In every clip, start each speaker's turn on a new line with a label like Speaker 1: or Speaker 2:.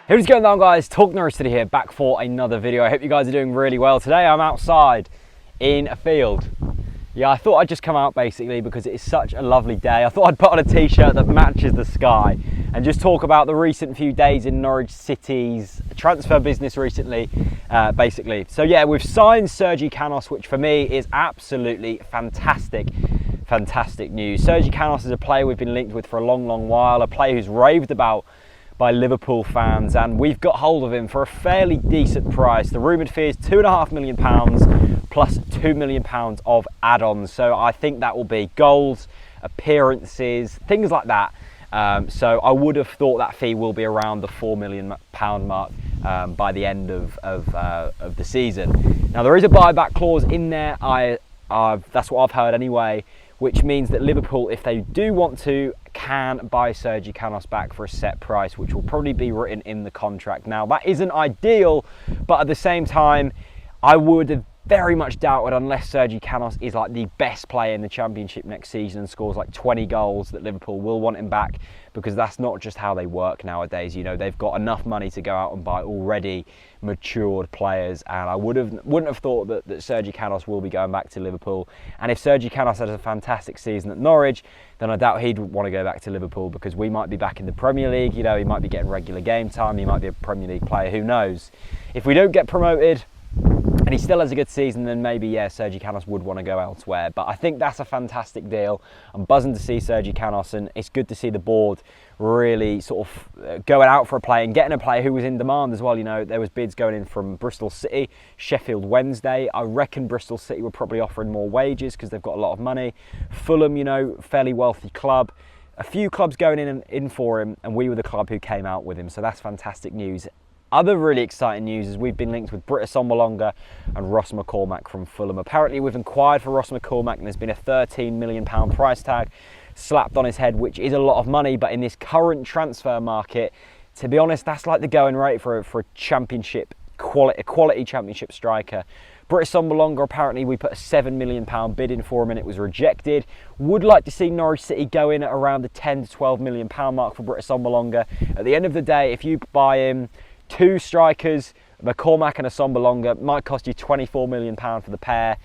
Speaker 1: Hey, what's going on, guys? TalkNorwichCity here, back for another video. I hope you guys are doing really well. Today I'm outside in a field. Yeah, I thought I'd just come out basically because it is such a lovely day. I thought I'd put on a t-shirt that matches the sky and just talk about the recent few days in Norwich City's transfer business recently, basically. So yeah, we've signed Sergi Canos, which for me is absolutely fantastic news. Sergi Canos is a player we've been linked with for a long while, a player who's raved about by Liverpool fans, and we've got hold of him for a fairly decent price. The rumoured fee is £2.5 million plus £2 million of add-ons. So I think that will be goals, appearances, things like that. So I would have thought that fee will be around the £4 million mark by the end of the season. Now there is a buyback clause in there. That's what I've heard anyway, which means that Liverpool, if they do want to, can buy Sergi Canos back for a set price, which will probably be written in the contract. Now, that isn't ideal, but at the same time, I would have very much doubted, unless Sergi Canos is like the best player in the Championship next season and scores like 20 goals, that Liverpool will want him back, because that's not just how they work nowadays. You know, they've got enough money to go out and buy already matured players, and I wouldn't have thought that Sergi Canos will be going back to Liverpool. And if Sergi Canos has a fantastic season at Norwich, then I doubt he'd want to go back to Liverpool, because we might be back in the Premier League. You know, he might be getting regular game time, he might be a Premier League player, who knows. If we don't get promoted and he still has a good season, then maybe, yeah, Sergi Canos would want to go elsewhere. But I think that's a fantastic deal. I'm buzzing to see Sergi Canos, and it's good to see the board really sort of going out for a player and getting a player who was in demand as well. You know, there was bids going in from Bristol City, Sheffield Wednesday. I reckon Bristol City were probably offering more wages because they've got a lot of money. Fulham, you know, fairly wealthy club. A few clubs going in for him, and we were the club who came out with him. So that's fantastic news. Other really exciting news is we've been linked with Britt, Assombalonga and Ross Mccormack from Fulham. Apparently we've inquired for Ross Mccormack, and there's been a £13 million price tag slapped on his head, which is a lot of money, but in this current transfer market, to be honest, that's like the going rate for a championship quality championship striker. Britt Assombalonga, apparently we put a £7 million bid in for him and it was rejected. Would like to see Norwich City go in at around the £10 to £12 million mark for Britt Assombalonga. At the end of the day, if you buy him, two strikers, Mccormack and Assombalonga, might cost you £24 million for the pair.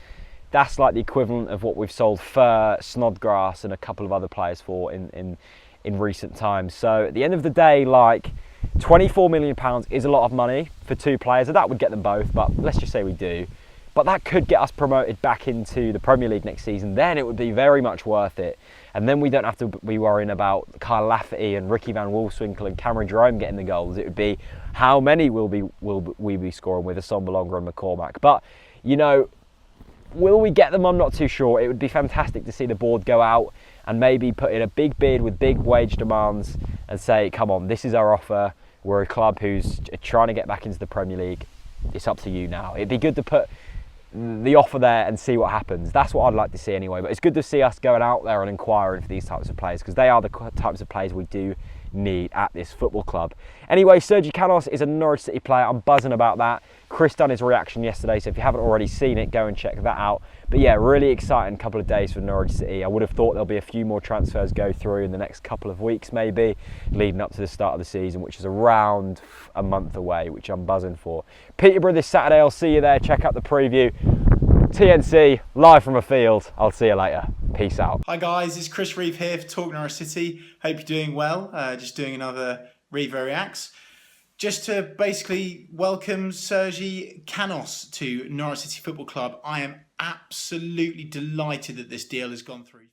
Speaker 1: That's like the equivalent of what we've sold Fur, Snodgrass and a couple of other players for in recent times. So at the end of the day, like, £24 million is a lot of money for two players. So that would get them both, but let's just say we do. But that could get us promoted back into the Premier League next season. Then it would be very much worth it. And then we don't have to be worrying about Kyle Lafferty and Ricky Van Wolfswinkel and Cameron Jerome getting the goals. It would be how many will we be scoring with Assombalonga and Mccormack. But, you know, will we get them? I'm not too sure. It would be fantastic to see the board go out and maybe put in a big bid with big wage demands and say, come on, this is our offer. We're a club who's trying to get back into the Premier League. It's up to you now. It'd be good to put the offer there and see what happens. That's what I'd like to see anyway. But it's good to see us going out there and inquiring for these types of players, because they are the types of players we do need at this football club. Anyway, Sergi Canos is a Norwich City player. I'm buzzing about that. Chris done his reaction yesterday, so if you haven't already seen it, go and check that out. But yeah, really exciting couple of days for Norwich City. I would have thought there'll be a few more transfers go through in the next couple of weeks maybe, leading up to the start of the season, which is around a month away, which I'm buzzing for. Peterborough this Saturday, I'll see you there. Check out the preview. TNC, live from a field. I'll see you later. Peace out.
Speaker 2: Hi guys, it's Chris Reeve here for Talk Norwich City. Hope you're doing well. Just doing another Reeve Reacts. Just to basically welcome Sergi Canos to Norwich City Football Club. I am absolutely delighted that this deal has gone through.